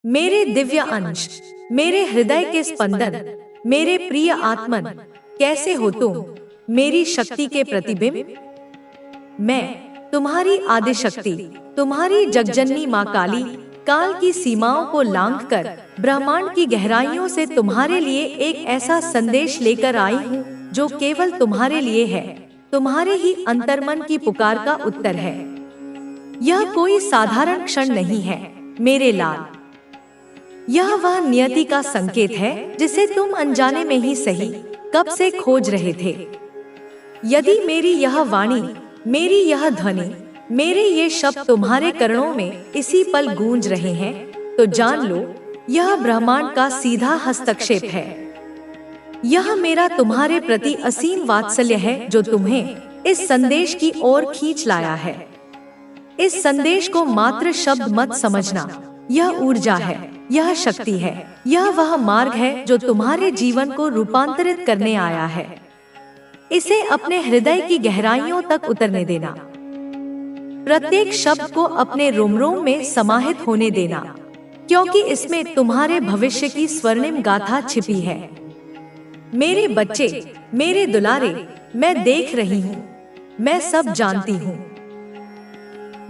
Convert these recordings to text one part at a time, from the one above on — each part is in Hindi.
मेरे दिव्य अंश, मेरे हृदय के स्पंदन, मेरे प्रिय आत्मन, कैसे हो तुम, मेरी शक्ति के प्रतिबिंब। मैं तुम्हारी आदि शक्ति, तुम्हारी जगजननी माँ काली, काल की सीमाओं को लांघकर ब्रह्मांड की गहराइयों से तुम्हारे लिए एक ऐसा संदेश लेकर आई हूँ जो केवल तुम्हारे लिए है, तुम्हारे ही अंतर्मन की पुकार का उत्तर है। यह कोई साधारण क्षण नहीं है मेरे लाल, यह वह नियति का संकेत है जिसे तुम अनजाने में ही सही कब से खोज रहे थे। यदि मेरी यह वाणी, मेरी यह ध्वनि, मेरे ये शब्द तुम्हारे कर्णों में इसी पल गूंज रहे हैं, तो जान लो यह ब्रह्मांड का सीधा हस्तक्षेप है। यह मेरा तुम्हारे प्रति असीम वात्सल्य है जो तुम्हें इस संदेश की ओर खींच लाया है। इस संदेश को मात्र शब्द मत समझना, यह ऊर्जा है, यह शक्ति है, यह वह मार्ग है जो तुम्हारे जीवन को रूपांतरित करने आया है। इसे अपने हृदय की गहराइयों तक उतरने देना, प्रत्येक शब्द को अपने रोम-रोम में समाहित होने देना, क्योंकि इसमें तुम्हारे भविष्य की स्वर्णिम गाथा छिपी है। मेरे बच्चे, मेरे दुलारे, मैं देख रही हूँ, मैं सब जानती हूँ।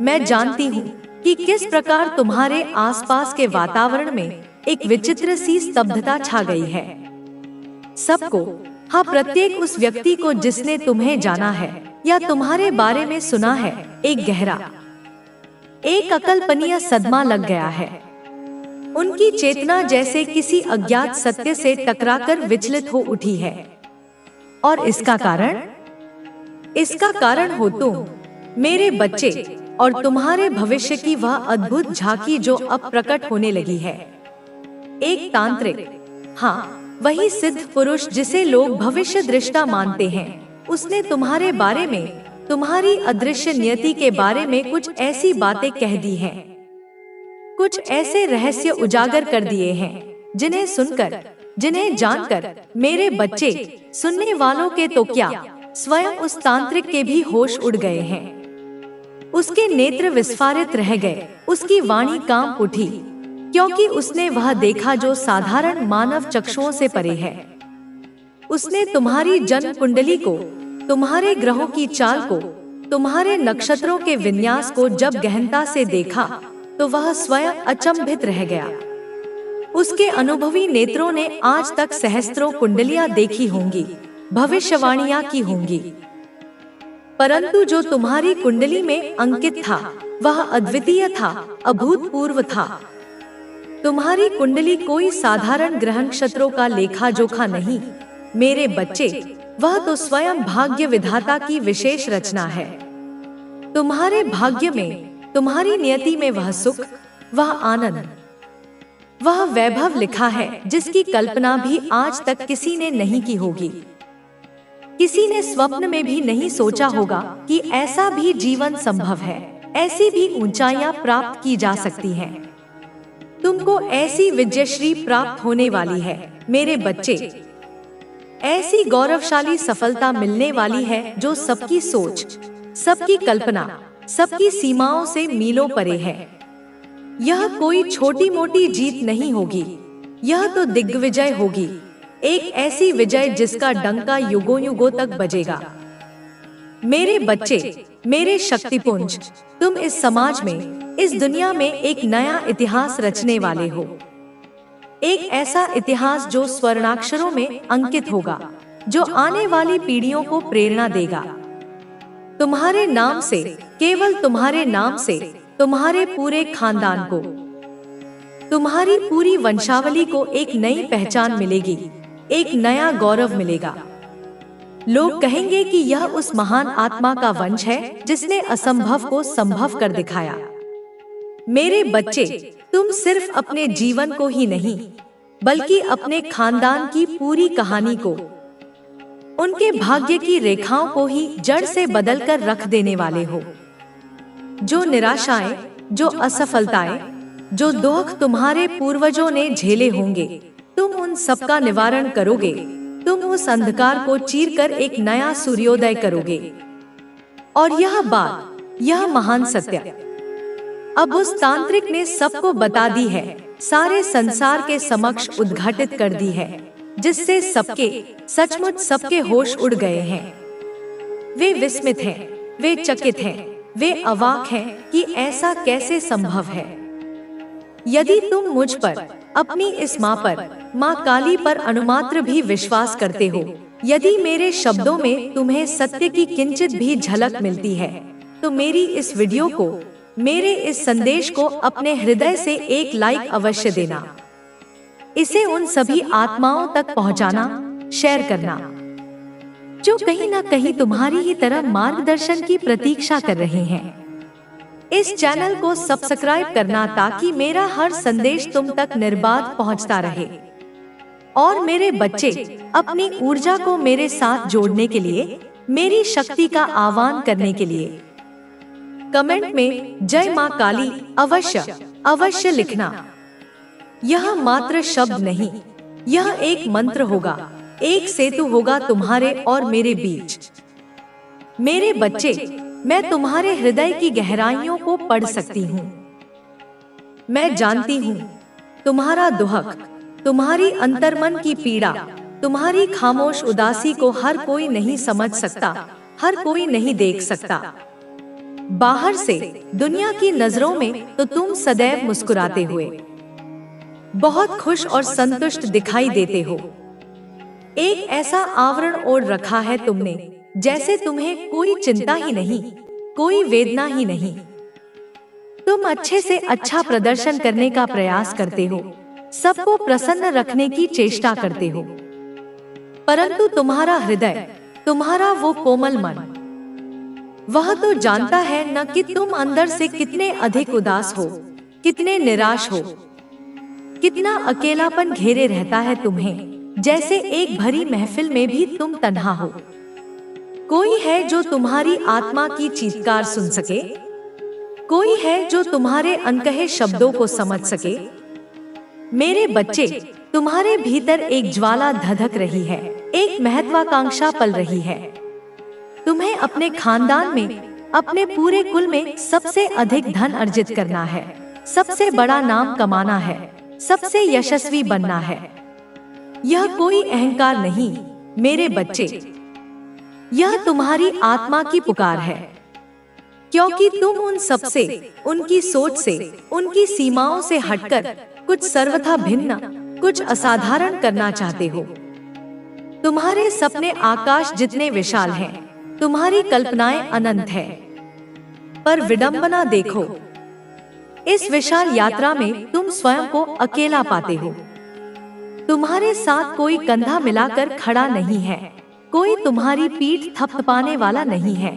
मैं जानती हूँ कि किस प्रकार तुम्हारे आसपास के वातावरण में एक विचित्र सी स्तब्धता छा गई है। सबको, हाँ प्रत्येक उस व्यक्ति को जिसने तुम्हें जाना है या तुम्हारे बारे में सुना है, एक गहरा, एक अकल्पनीय सदमा लग गया है। उनकी चेतना जैसे किसी अज्ञात सत्य से टकराकर विचलित हो उठी है। और इसका कारण हो तुम, मेरे बच्चे, और तुम्हारे भविष्य की वह अद्भुत झांकी जो अब प्रकट होने लगी है। एक तांत्रिक, हाँ वही सिद्ध पुरुष जिसे लोग भविष्य दृष्टा मानते हैं, उसने तुम्हारे बारे में, तुम्हारी अदृश्य नियति के बारे में कुछ ऐसी बातें कह दी हैं, कुछ ऐसे रहस्य उजागर कर दिए हैं जिन्हें सुनकर, जिन्हें जानकर मेरे बच्चे, सुनने वालों के तो क्या, स्वयं उस तांत्रिक के भी होश उड़ गए हैं। उसके नेत्र विस्फारित रह गए, उसकी वाणी कांप उठी, क्योंकि उसने वह देखा जो साधारण मानव चक्षुओं से परे है। उसने तुम्हारी जन्म कुंडली को, तुम्हारे ग्रहों की चाल को, तुम्हारे नक्षत्रों के विन्यास को जब गहनता से देखा तो वह स्वयं अचंभित रह गया। उसके अनुभवी नेत्रों ने आज तक सहस्त्रों कुंडलियां देखी होंगी, भविष्यवाणियां की होंगी, परंतु जो तुम्हारी कुंडली में अंकित था वह अद्वितीय था, अभूतपूर्व था। तुम्हारी कुंडली कोई साधारण ग्रह नक्षत्रों का लेखा जोखा नहीं मेरे बच्चे, वह तो स्वयं भाग्य विधाता की विशेष रचना है। तुम्हारे भाग्य में, तुम्हारी नियति में वह सुख, वह आनंद, वह वैभव लिखा है जिसकी कल्पना भी आज तक किसी ने नहीं की होगी। किसी ने स्वप्न में भी नहीं सोचा होगा कि ऐसा भी जीवन संभव है, ऐसी भी ऊंचाइयां प्राप्त की जा सकती हैं। तुमको ऐसी विजयश्री प्राप्त होने वाली है मेरे बच्चे, ऐसी गौरवशाली सफलता मिलने वाली है जो सबकी सोच, सबकी कल्पना, सबकी सीमाओं से मीलों परे है। यह कोई छोटी मोटी जीत नहीं होगी, यह तो दिग्विजय होगी, एक ऐसी विजय जिसका डंका युगों युगों तक बजेगा। मेरे बच्चे, मेरे शक्तिपुंज, तुम इस समाज में, इस दुनिया में एक नया इतिहास रचने वाले हो। एक ऐसा इतिहास जो स्वर्णाक्षरों में अंकित होगा, जो आने वाली पीढ़ियों को प्रेरणा देगा। तुम्हारे नाम से, केवल तुम्हारे नाम से, तुम्हारे पूरे खानदान को, तुम्हारी पूरी वंशावली को एक नई पहचान मिलेगी, एक नया गौरव मिलेगा। लोग कहेंगे कि यह उस महान आत्मा का वंश है जिसने असंभव को संभव कर दिखाया। मेरे बच्चे, तुम सिर्फ अपने जीवन को ही नहीं, बल्कि अपने खानदान की पूरी कहानी को, उनके भाग्य की रेखाओं को ही जड़ से बदलकर रख देने वाले हो। जो निराशाएं, जो असफलताएं, जो दुख तुम्हारे पूर्वजों ने झेले होंगे, तुम उन सबका निवारण करोगे। तुम उस अंधकार को चीरकर एक नया सूर्योदय करोगे। और यह बात, यह महान सत्य अब उस तांत्रिक ने सबको बता दी है सारे संसार के समक्ष उद्घाटित कर दी है, जिससे सचमुच सबके होश उड़ गए हैं। वे विस्मित हैं, वे चकित हैं, वे अवाक हैं कि ऐसा कैसे संभव है। यदि तुम मुझ पर, अपनी इस माँ पर, माँ काली पर अनुमात्र भी विश्वास करते हो, यदि मेरे शब्दों में तुम्हें सत्य की किंचित भी झलक मिलती है, तो मेरी इस वीडियो को, मेरे इस संदेश को अपने हृदय से एक लाइक अवश्य देना। इसे उन सभी आत्माओं तक पहुंचाना, शेयर करना, जो कहीं ना कहीं तुम्हारी ही तरह मार्गदर्शन की प्रतीक्षा कर रहे हैं। इस चैनल को सब्सक्राइब करना ताकि मेरा हर संदेश तुम तक निर्बाध पहुंचता रहे। और मेरे बच्चे, अपनी ऊर्जा को मेरे साथ जोड़ने के लिए, मेरी शक्ति का आह्वान करने के लिए कमेंट में जय मां काली अवश्य लिखना। यह मात्र शब्द नहीं, यह एक मंत्र होगा, एक सेतु होगा तुम्हारे और मेरे बीच। मेरे बच्चे, मैं तुम्हारे हृदय की गहराइयों को पढ़ सकती हूँ। मैं जानती हूँ तुम्हारा दुहक, तुम्हारी अंतर्मन की पीड़ा, तुम्हारी खामोश उदासी को हर कोई नहीं समझ सकता, हर कोई नहीं देख सकता। बाहर से, दुनिया की नजरों में तो तुम सदैव मुस्कुराते हुए, बहुत खुश और संतुष्ट दिखाई देते हो। एक ऐसा आवरण ओढ़ रखा है तुमने, जैसे तुम्हें कोई चिंता ही नहीं, कोई वेदना ही नहीं। तुम अच्छे से अच्छा प्रदर्शन करने का प्रयास करते हो, सबको प्रसन्न रखने की चेष्टा करते हो, परंतु तुम्हारा हृदय, तुम्हारा वो कोमल मन, वह तो जानता है न कि तुम अंदर से कितने अधिक उदास हो, कितने निराश हो, कितना अकेलापन घेरे रहता है तुम्हें, जैसे एक भरी महफिल में भी तुम तन्हा हो। कोई है जो तुम्हारी आत्मा की चीत्कार सुन सके, कोई है जो तुम्हारे अनकहे शब्दों को समझ सके। मेरे बच्चे, तुम्हारे भीतर एक ज्वाला धधक रही है, एक महत्वाकांक्षा पल रही है। तुम्हें अपने खानदान में, अपने पूरे कुल में सबसे अधिक धन अर्जित करना है, सबसे बड़ा नाम कमाना है, सबसे यशस्वी बनना है। यह कोई अहंकार नहीं मेरे बच्चे, यह तुम्हारी आत्मा की पुकार है, क्योंकि तुम उन सबसे, उनकी सोच से, उनकी सीमाओं से हटकर कुछ सर्वथा भिन्न, कुछ असाधारण करना चाहते हो। तुम्हारे सपने आकाश जितने विशाल हैं, तुम्हारी कल्पनाएं अनंत है, पर विडंबना देखो, इस विशाल यात्रा में तुम स्वयं को अकेला पाते हो। तुम्हारे साथ कोई कंधा मिलाकर खड़ा नहीं है, कोई तुम्हारी पीठ थपथपाने वाला नहीं है।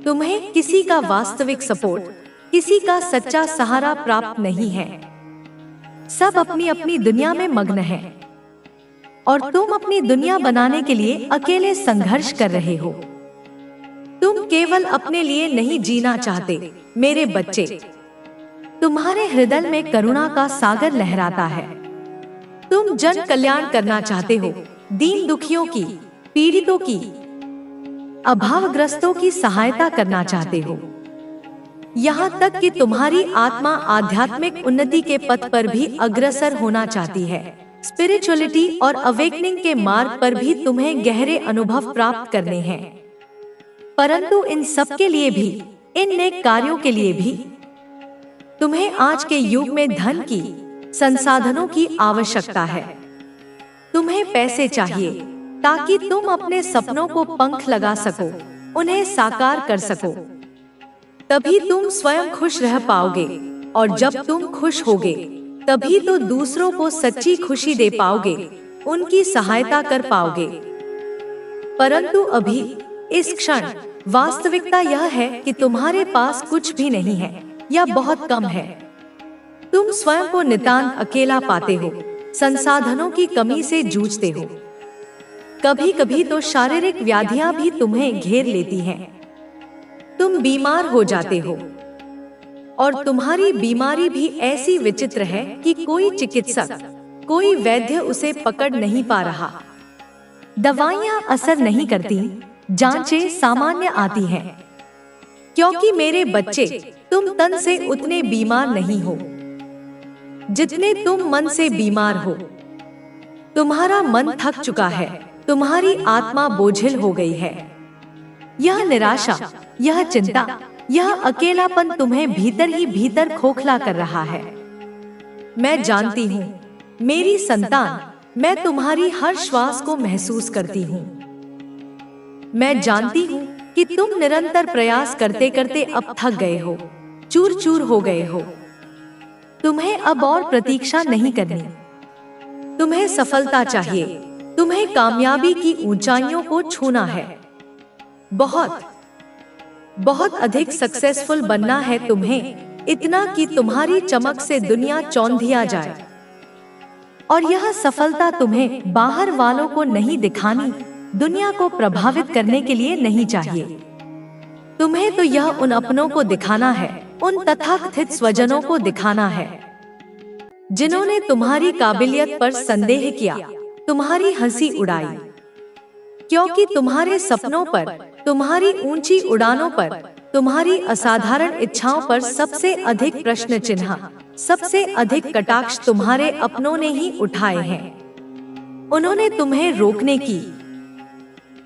तुम्हें किसी का वास्तविक सपोर्ट, किसी का सच्चा सहारा प्राप्त नहीं है। सब अपनी अपनी दुनिया में मग्न हैं, और तुम अपनी दुनिया बनाने के लिए अकेले संघर्ष कर रहे हो। तुम केवल अपने लिए नहीं जीना चाहते मेरे बच्चे, तुम्हारे हृदय में करुणा का सागर लहराता है। तुम जन कल्याण करना चाहते हो, दीन दुखियों की, पीड़ितों की, अभावग्रस्तों की सहायता करना चाहते हो। यहाँ तक कि तुम्हारी आत्मा आध्यात्मिक उन्नति के पथ पर भी अग्रसर होना चाहती है। स्पिरिचुअलिटी और अवेकनिंग के मार्ग पर भी तुम्हें गहरे अनुभव प्राप्त करने हैं। परंतु इन सब के लिए भी, इन नेक कार्यों के लिए भी तुम्हें आज के युग में धन की, संसाधनों की आवश्यकता है। तुम्हें पैसे चाहिए ताकि तुम अपने सपनों को पंख लगा सको, उन्हें साकार कर सको। तभी तुम स्वयं खुश रह पाओगे, और जब तुम खुश होगे, तभी तो दूसरों को सच्ची खुशी दे पाओगे, उनकी सहायता कर पाओगे। परंतु अभी, इस क्षण, वास्तविकता यह है कि तुम्हारे पास कुछ भी नहीं है, या बहुत कम है। तुम स्वयं को नितांत अकेला पाते हो, संसाधनों की कमी से जूझते हो। कभी कभी तो शारीरिक व्याधियां भी तुम्हें घेर लेती हैं। तुम बीमार हो जाते हो, और तुम्हारी बीमारी भी ऐसी विचित्र है कि कोई चिकित्सक, कोई वैद्य उसे पकड़ नहीं पा रहा। दवाइयां असर नहीं करती, जांचें सामान्य आती हैं, क्योंकि मेरे बच्चे, तुम तन से उतने बीमार नहीं हो। जितने तुम मन से बीमार हो। तुम्हारा मन थक चुका है, तुम्हारी आत्मा बोझिल हो गई है। यह निराशा, यह चिंता, यह अकेलापन तुम्हें भीतर ही भीतर खोखला कर रहा है। मैं जानती हूँ मेरी संतान, मैं तुम्हारी हर श्वास को महसूस करती हूँ। मैं जानती हूँ कि तुम निरंतर प्रयास करते करते अब थक गए हो, चूर चूर हो गए हो। तुम्हें अब और प्रतीक्षा नहीं करनी। तुम्हें सफलता चाहिए, तुम्हें कामयाबी की ऊंचाइयों को छूना है। बहुत बहुत अधिक सक्सेसफुल बनना है तुम्हें, इतना कि तुम्हारी चमक से दुनिया चौंधिया जाए। और यह सफलता तुम्हें बाहर वालों को नहीं दिखानी, दुनिया को प्रभावित करने के लिए नहीं चाहिए। तुम्हें तो यह उन अपनों को दिखाना है, उन तथाकथित स्वजनों को दिखाना है जिन्होंने तुम्हारी काबिलियत पर संदेह किया, तुम्हारी हंसी उड़ाई। क्योंकि तुम्हारे सपनों पर, तुम्हारी ऊंची उड़ानों पर, तुम्हारी असाधारण इच्छाओं पर सबसे अधिक प्रश्न चिन्ह, सबसे अधिक कटाक्ष तुम्हारे अपनों ने ही उठाए हैं। उन्होंने तुम्हें रोकने की,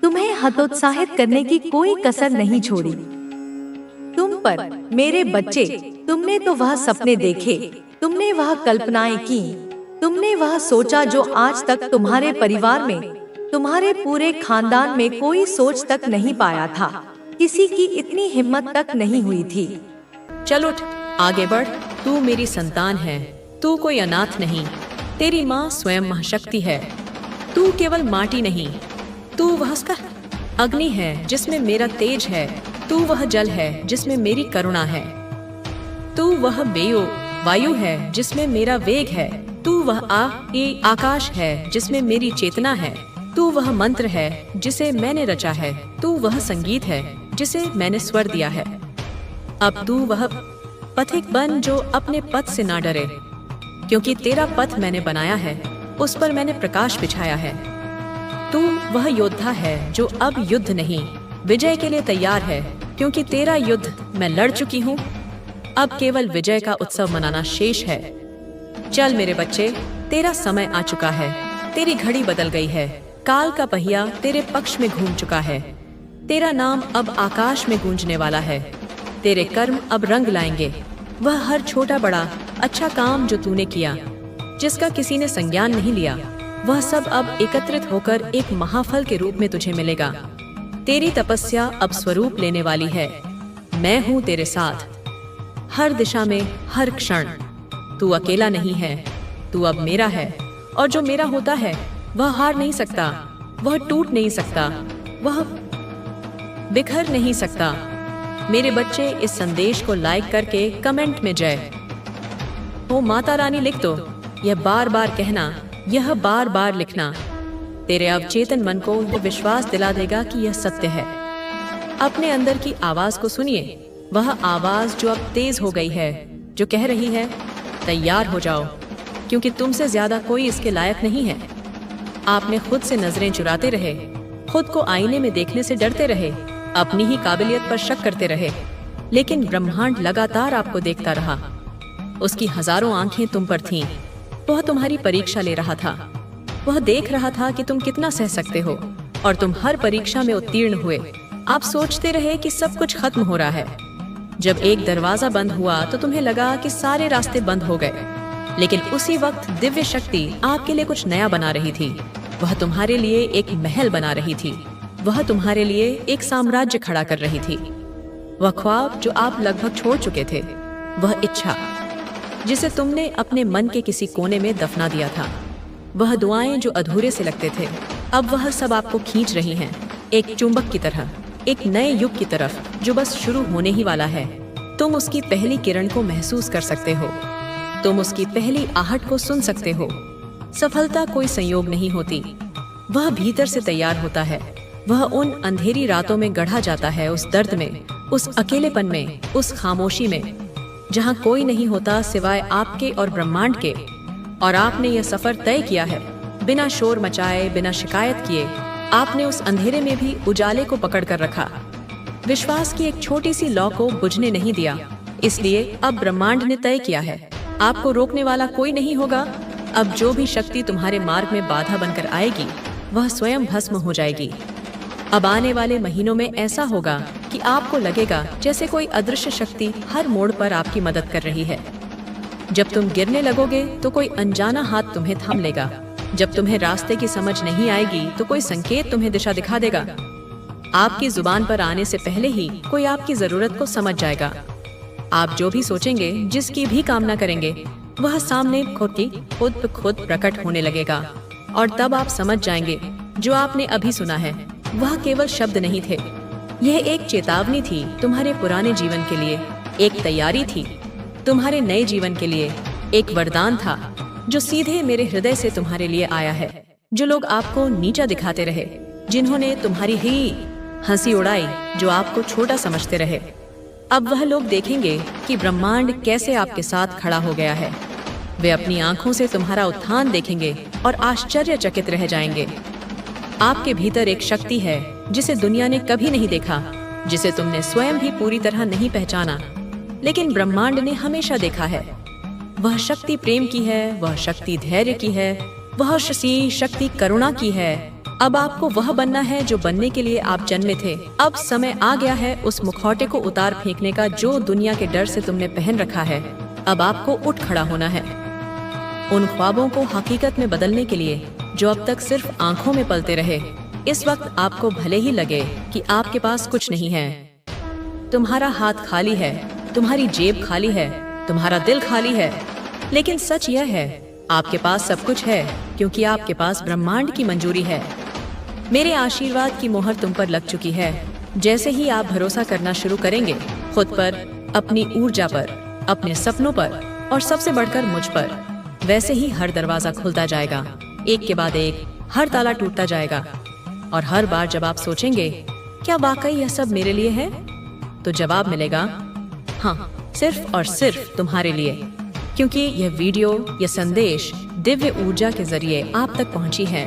तुम्हें हतोत्साहित करने की कोई कसर नहीं छोड़ी। तुम पर, मेरे बच्चे, तुमने तो वह सपने देखे, तुमने वह कल्पनाएं की, तुमने वह सोचा जो आज तक तुम्हारे परिवार में, तुम्हारे पूरे खानदान में कोई सोच तक नहीं पाया था, किसी की इतनी हिम्मत तक नहीं हुई थी। चल उठ, आगे बढ़। तू मेरी संतान है, तू कोई अनाथ नहीं। तेरी माँ स्वयं महाशक्ति है। तू केवल माटी नहीं, तू वह अग्नि है जिसमें मेरा तेज है। तू वह जल है जिसमें मेरी करुणा है। तू वह वायु है जिसमें मेरा वेग है। तू वह आकाश है जिसमें मेरी चेतना है। तू वह मंत्र है जिसे मैंने रचा है। तू वह संगीत है जिसे मैंने स्वर दिया है। अब तू वह पथिक बन जो अपने पथ से ना डरे, क्योंकि तेरा पथ मैंने बनाया है, उस पर मैंने प्रकाश बिछाया है। तू वह योद्धा है जो अब युद्ध नहीं, विजय के लिए तैयार है, क्योंकि तेरा युद्ध मैं लड़ चुकी हूँ। अब केवल विजय का उत्सव मनाना शेष है। चल मेरे बच्चे, तेरा समय आ चुका है। तेरी घड़ी बदल गई है। काल का पहिया तेरे पक्ष में घूम चुका है। तेरा नाम अब आकाश में गूंजने वाला है। तेरे कर्म अब रंग लाएंगे। वह हर छोटा बड़ा अच्छा काम जो तूने किया, जिसका किसी ने संज्ञान नहीं लिया, वह सब अब एकत्रित होकर एक महाफल के रूप में तुझे मिलेगा। तेरी तपस्या अब स्वरूप लेने वाली है। मैं हूँ तेरे साथ, हर दिशा में, हर क्षण। तू अकेला नहीं है, तू अब मेरा है, और जो मेरा होता है वह हार नहीं सकता, वह टूट नहीं सकता, वह बिखर नहीं सकता। मेरे बच्चे, इस संदेश को लाइक करके कमेंट में जय हो माता रानी लिख दो। यह बार बार कहना, यह बार बार लिखना तेरे अवचेतन मन को यह विश्वास दिला देगा कि यह सत्य है। अपने अंदर की आवाज को सुनिए, वह आवाज जो अब तेज हो गई है, जो कह रही है तैयार हो जाओ, क्योंकि तुमसे ज्यादा कोई इसके लायक नहीं है। आपने खुद से नजरें चुराते रहे, खुद को आईने में देखने से डरते रहे, अपनी ही काबिलियत पर शक करते रहे, लेकिन ब्रह्मांड लगातार आपको देखता रहा। उसकी हजारों आंखें तुम पर थीं। वह तुम्हारी परीक्षा ले रहा था। वह देख रहा था कि तुम कितना सह सकते हो, और तुम हर परीक्षा में उत्तीर्ण हुए। आप सोचते रहे कि सब कुछ खत्म हो रहा है। जब एक दरवाजा बंद हुआ तो तुम्हें लगा कि सारे रास्ते बंद हो गए, लेकिन उसी वक्त दिव्य शक्ति आपके लिए कुछ नया बना रही थी। वह तुम्हारे लिए एक महल बना रही थी। वह तुम्हारे लिए एक साम्राज्य खड़ा कर रही थी। वह ख्वाब जो आप लगभग छोड़ चुके थे, वह इच्छा जिसे तुमने अपने मन के किसी कोने में दफना दिया था, वह दुआएं जो अधूरे से लगते थे, अब वह सब आपको खींच रही हैं, एक चुंबक की तरह, एक नए युग की तरफ जो बस शुरू होने ही वाला है। तुम उसकी पहली किरण को महसूस कर सकते हो। तुम उसकी पहली आहट को सुन सकते हो। सफलता कोई संयोग नहीं होती, वह भीतर से तैयार होता है। वह उन अंधेरी रातों में गढ़ा जाता है, उस दर्द में, उस अकेलेपन में, उस खामोशी में, जहाँ कोई नहीं होता सिवाय आपके और ब्रह्मांड के। और आपने यह सफर तय किया है, बिना शोर मचाए, बिना शिकायत किए। आपने उस अंधेरे में भी उजाले को पकड़ कर रखा, विश्वास की एक छोटी सी लौ को बुझने नहीं दिया। इसलिए अब ब्रह्मांड ने तय किया है, आपको रोकने वाला कोई नहीं होगा। अब जो भी शक्ति तुम्हारे मार्ग में बाधा बनकर आएगी वह स्वयं भस्म हो जाएगी। अब आने वाले महीनों में ऐसा होगा कि आपको लगेगा जैसे कोई अदृश्य शक्ति हर मोड़ पर आपकी मदद कर रही है। जब तुम गिरने लगोगे तो कोई अनजाना हाथ तुम्हें थाम लेगा। जब तुम्हें रास्ते की समझ नहीं आएगी तो कोई संकेत तुम्हें दिशा दिखा देगा। आपकी जुबान पर आने से पहले ही कोई आपकी जरूरत को समझ जाएगा। आप जो भी सोचेंगे, जिसकी भी कामना करेंगे, वह सामने खुद प्रकट होने लगेगा। और तब आप समझ जाएंगे जो आपने अभी सुना है वह केवल शब्द नहीं थे। यह एक चेतावनी थी तुम्हारे पुराने जीवन के लिए, एक तैयारी थी तुम्हारे नए जीवन के लिए, एक वरदान था जो सीधे मेरे हृदय से तुम्हारे लिए आया है। जो लोग आपको नीचा दिखाते रहे, जिन्होंने तुम्हारी ही हंसी उड़ाई, जो आपको छोटा समझते रहे, अब वह लोग देखेंगे कि ब्रह्मांड कैसे आपके साथ खड़ा हो गया है। वे अपनी आंखों से तुम्हारा उत्थान देखेंगे और आश्चर्यचकित रह जाएंगे। आपके भीतर एक शक्ति है जिसे दुनिया ने कभी नहीं देखा, जिसे तुमने स्वयं भी पूरी तरह नहीं पहचाना, लेकिन ब्रह्मांड ने हमेशा देखा है। वह शक्ति प्रेम की है, वह शक्ति धैर्य की है, वह शक्ति करुणा की है। अब आपको वह बनना है जो बनने के लिए आप जन्मे थे। अब समय आ गया है उस मुखौटे को उतार फेंकने का जो दुनिया के डर से तुमने पहन रखा है। अब आपको उठ खड़ा होना है उन ख्वाबों को हकीकत में बदलने के लिए जो अब तक सिर्फ आंखों में पलते रहे। इस वक्त आपको भले ही लगे कि आपके पास कुछ नहीं है, तुम्हारा हाथ खाली है, तुम्हारी जेब खाली है, तुम्हारा दिल खाली है, लेकिन सच यह है आपके पास सब कुछ है, क्योंकि आपके पास ब्रह्मांड की मंजूरी है। मेरे आशीर्वाद की मोहर तुम पर लग चुकी है। जैसे ही आप भरोसा करना शुरू करेंगे खुद पर, अपनी ऊर्जा पर, अपने सपनों पर और सबसे बढ़कर मुझ पर, वैसे ही हर दरवाजा खुलता जाएगा, एक के बाद एक हर ताला टूटता जाएगा। और हर बार जब आप सोचेंगे क्या वाकई यह सब मेरे लिए है, तो जवाब मिलेगा हाँ, सिर्फ और सिर्फ तुम्हारे लिए, क्योंकि यह वीडियो, यह संदेश दिव्य ऊर्जा के जरिए आप तक पहुंची है।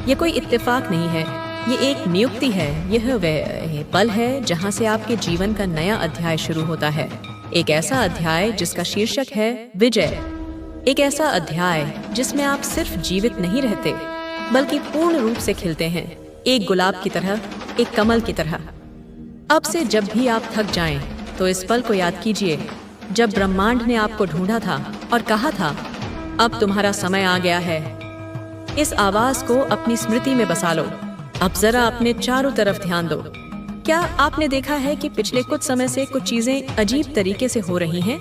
यह कोई इत्तेफाक नहीं है, ये एक नियुक्ति है। यह वह पल है जहां से आपके जीवन का नया अध्याय शुरू होता है। एक ऐसा अध्याय जिसका शीर्षक है विजय। एक ऐसा अध्याय जिसमें आप सिर्फ जीवित नहीं रहते, बल्कि पूर्ण रूप से खिलते हैं, एक गुलाब की तरह, एक कमल की तरह। अब से जब भी आप थक जाएं, तो इस पल को याद कीजिए जब ब्रह्मांड ने आपको ढूंढा था और कहा था अब तुम्हारा समय आ गया है। इस आवाज को अपनी स्मृति में बसा लो। अब जरा अपने चारों तरफ ध्यान दो। क्या आपने देखा है कि पिछले कुछ समय से कुछ चीजें अजीब तरीके से हो रही हैं?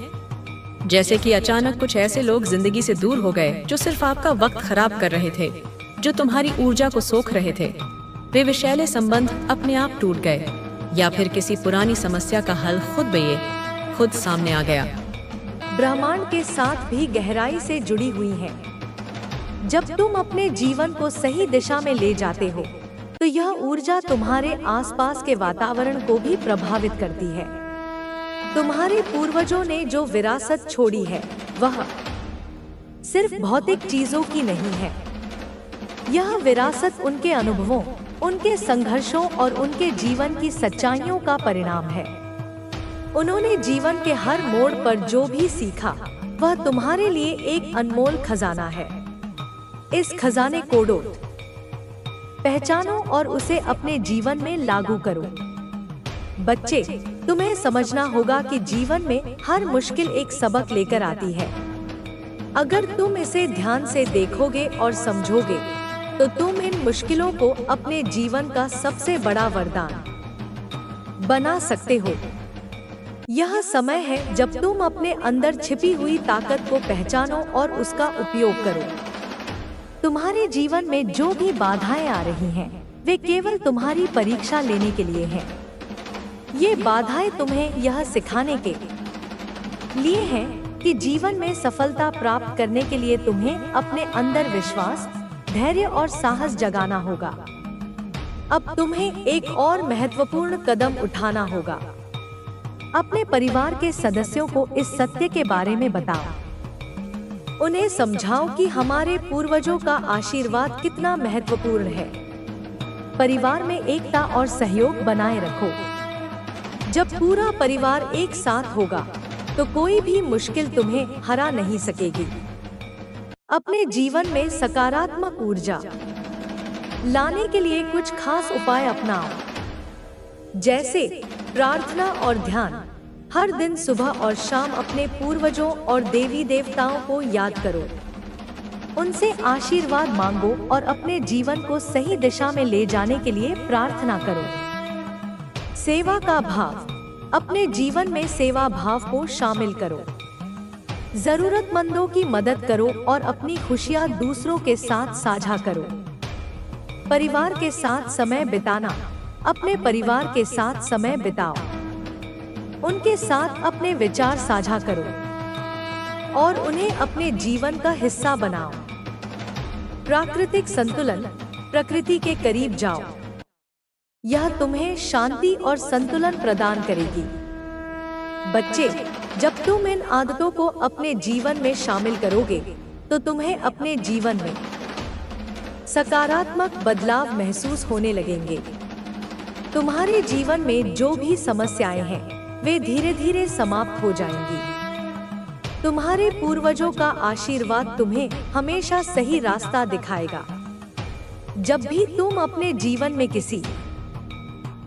जैसे कि अचानक कुछ ऐसे लोग जिंदगी से दूर हो गए जो सिर्फ आपका वक्त खराब कर रहे थे, जो तुम्हारी ऊर्जा को सोख रहे थे। वे विषैले संबंध अपने आप टूट गए, या फिर किसी पुरानी समस्या का हल खुद सामने आ गया। ब्रह्मांड के साथ भी गहराई से जुड़ी हुई है। जब तुम अपने जीवन को सही दिशा में ले जाते हो, तो यह ऊर्जा तुम्हारे आसपास के वातावरण को भी प्रभावित करती है। तुम्हारे पूर्वजों ने जो विरासत छोड़ी है, वह सिर्फ भौतिक चीजों की नहीं है। यह विरासत उनके अनुभवों, उनके संघर्षों और उनके जीवन की सच्चाइयों का परिणाम है। उन्होंने जीवन के हर मोड़ पर जो भी सीखा, वह तुम्हारे लिए एक अनमोल खजाना है। इस खजाने को पहचानो और उसे अपने जीवन में लागू करो। बच्चे, तुम्हें समझना होगा कि जीवन में हर मुश्किल एक सबक लेकर आती है। अगर तुम इसे ध्यान से देखोगे और समझोगे, तो तुम इन मुश्किलों को अपने जीवन का सबसे बड़ा वरदान बना सकते हो। यह समय है जब तुम अपने अंदर छिपी हुई ताकत को पहचानो और उसका उपयोग करो। तुम्हारे जीवन में जो भी बाधाएं आ रही हैं, वे केवल तुम्हारी परीक्षा लेने के लिए हैं। ये बाधाएं तुम्हें यह सिखाने के लिए हैं कि जीवन में सफलता प्राप्त करने के लिए तुम्हें अपने अंदर विश्वास, धैर्य और साहस जगाना होगा। अब तुम्हें एक और महत्वपूर्ण कदम उठाना होगा। अपने परिवार के सदस्यों को इस सत्य के बारे में बताओ। उन्हें समझाओ कि हमारे पूर्वजों का आशीर्वाद कितना महत्वपूर्ण है। परिवार में एकता और सहयोग बनाए रखो। जब पूरा परिवार एक साथ होगा, तो कोई भी मुश्किल तुम्हें हरा नहीं सकेगी। अपने जीवन में सकारात्मक ऊर्जा लाने के लिए कुछ खास उपाय अपनाओ, जैसे प्रार्थना और ध्यान। हर दिन सुबह और शाम अपने पूर्वजों और देवी देवताओं को याद करो, उनसे आशीर्वाद मांगो और अपने जीवन को सही दिशा में ले जाने के लिए प्रार्थना करो। सेवा का भाव, अपने जीवन में सेवा भाव को शामिल करो। जरूरतमंदों की मदद करो और अपनी खुशियां दूसरों के साथ साझा करो। परिवार के साथ समय बिताना, अपने परिवार के साथ समय बिताओ, उनके साथ अपने विचार साझा करो और उन्हें अपने जीवन का हिस्सा बनाओ। प्राकृतिक संतुलन, प्रकृति के करीब जाओ, यह तुम्हें शांति और संतुलन प्रदान करेगी। बच्चे, जब तुम इन आदतों को अपने जीवन में शामिल करोगे तो तुम्हें अपने जीवन में सकारात्मक बदलाव महसूस होने लगेंगे। तुम्हारे जीवन में जो भी समस्याएं हैं वे धीरे धीरे समाप्त हो जाएंगी। तुम्हारे पूर्वजों का आशीर्वाद तुम्हें हमेशा सही रास्ता दिखाएगा। जब भी तुम अपने जीवन में किसी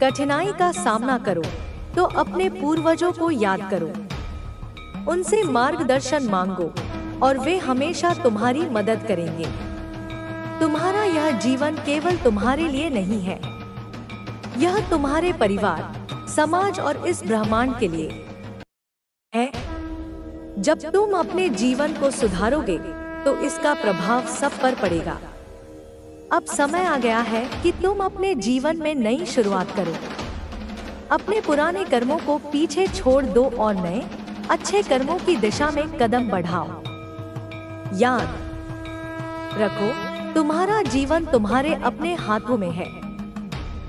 कठिनाई का सामना करो तो अपने पूर्वजों को याद करो, उनसे मार्गदर्शन मांगो और वे हमेशा तुम्हारी मदद करेंगे। तुम्हारा यह जीवन केवल तुम्हारे लिए नहीं है, यह तुम्हारे परिवार, समाज और इस ब्रह्मांड के लिए है। जब तुम अपने जीवन को सुधारोगे तो इसका प्रभाव सब पर पड़ेगा। अब समय आ गया है कि तुम अपने जीवन में नई शुरुआत करो। अपने पुराने कर्मों को पीछे छोड़ दो और नए अच्छे कर्मों की दिशा में कदम बढ़ाओ। याद रखो, तुम्हारा जीवन तुम्हारे अपने हाथों में है।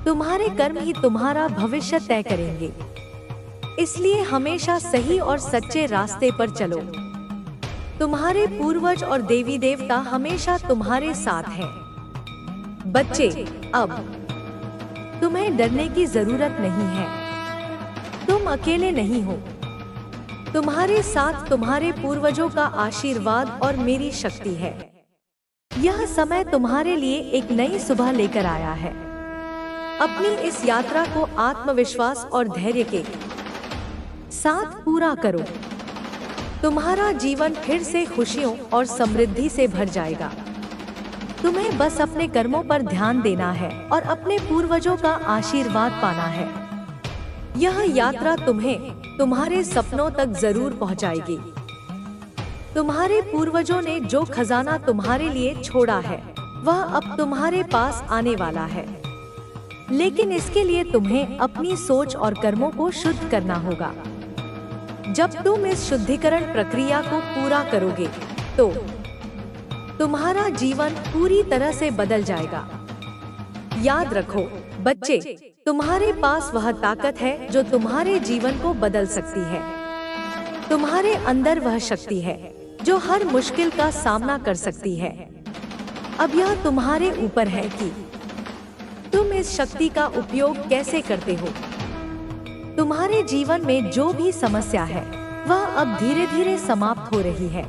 तुम्हारे कर्म ही तुम्हारा भविष्य तय करेंगे। इसलिए हमेशा सही और सच्चे रास्ते पर चलो। तुम्हारे पूर्वज और देवी देवता हमेशा तुम्हारे साथ हैं। बच्चे, अब तुम्हें डरने की जरूरत नहीं है। तुम अकेले नहीं हो। तुम्हारे साथ तुम्हारे पूर्वजों का आशीर्वाद और मेरी शक्ति है। यह समय तुम्हारे लिए एक नई सुबह लेकर आया है। अपनी इस यात्रा को आत्मविश्वास और धैर्य के साथ पूरा करो। तुम्हारा जीवन फिर से खुशियों और समृद्धि से भर जाएगा। तुम्हें बस अपने कर्मों पर ध्यान देना है और अपने पूर्वजों का आशीर्वाद पाना है। यह यात्रा तुम्हें तुम्हारे सपनों तक जरूर पहुंचाएगी। तुम्हारे पूर्वजों ने जो खजाना तुम्हारे लिए छोड़ा है वह अब तुम्हारे पास आने वाला है, लेकिन इसके लिए तुम्हें अपनी सोच और कर्मों को शुद्ध करना होगा। जब तुम इस शुद्धिकरण प्रक्रिया को पूरा करोगे तो तुम्हारा जीवन पूरी तरह से बदल जाएगा। याद रखो बच्चे, तुम्हारे पास वह ताकत है जो तुम्हारे जीवन को बदल सकती है। तुम्हारे अंदर वह शक्ति है जो हर मुश्किल का सामना कर सकती है। अब यह तुम्हारे ऊपर है कि तुम इस शक्ति का उपयोग कैसे करते हो। तुम्हारे जीवन में जो भी समस्या है वह अब धीरे धीरे समाप्त हो रही है।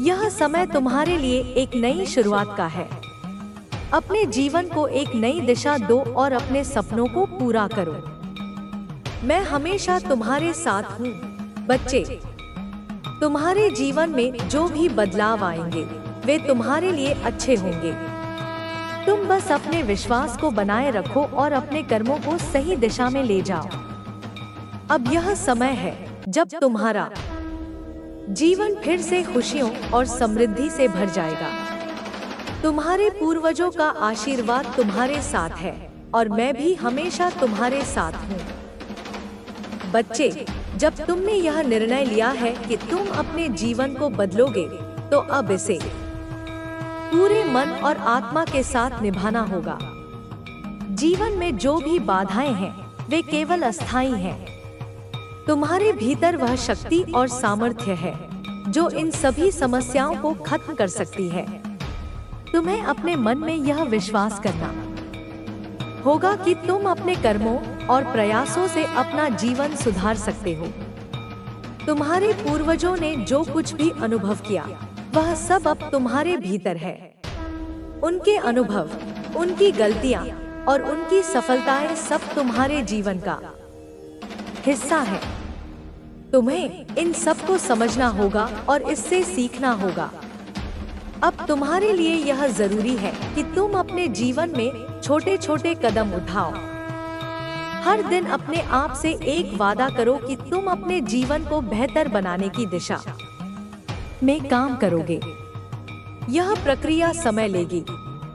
यह समय तुम्हारे लिए एक नई शुरुआत का है। अपने जीवन को एक नई दिशा दो और अपने सपनों को पूरा करो। मैं हमेशा तुम्हारे साथ हूँ। बच्चे, तुम्हारे जीवन में जो भी बदलाव आएंगे वे तुम्हारे लिए अच्छे होंगे। तुम बस अपने विश्वास को बनाए रखो और अपने कर्मों को सही दिशा में ले जाओ। अब यह समय है जब तुम्हारा जीवन फिर से खुशियों और समृद्धि से भर जाएगा। तुम्हारे पूर्वजों का आशीर्वाद तुम्हारे साथ है और मैं भी हमेशा तुम्हारे साथ हूँ। बच्चे, जब तुमने यह निर्णय लिया है कि तुम अपने जीवन को बदलोगे तो अब इसे पूरे मन और आत्मा के साथ निभाना होगा। जीवन में जो भी बाधाएं हैं वे केवल अस्थायी हैं। तुम्हारे भीतर वह शक्ति और सामर्थ्य है जो इन सभी समस्याओं को खत्म कर सकती है। तुम्हें अपने मन में यह विश्वास करना होगा कि तुम अपने कर्मों और प्रयासों से अपना जीवन सुधार सकते हो। तुम्हारे पूर्वजों ने जो कुछ भी अनुभव किया वह सब अब तुम्हारे भीतर है। उनके अनुभव, उनकी गलतियां और उनकी सफलताएं सब तुम्हारे जीवन का हिस्सा है। तुम्हें इन सब को समझना होगा और इससे सीखना होगा। अब तुम्हारे लिए यह जरूरी है कि तुम अपने जीवन में छोटे छोटे कदम उठाओ। हर दिन अपने आप से एक वादा करो कि तुम अपने जीवन को बेहतर बनाने की दिशा में काम करोगे। यह प्रक्रिया समय लेगी,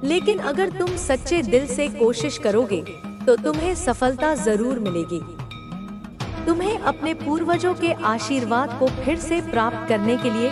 लेकिन अगर तुम सच्चे दिल से कोशिश करोगे तो तुम्हें सफलता जरूर मिलेगी। तुम्हें अपने पूर्वजों के आशीर्वाद को फिर से प्राप्त करने के लिए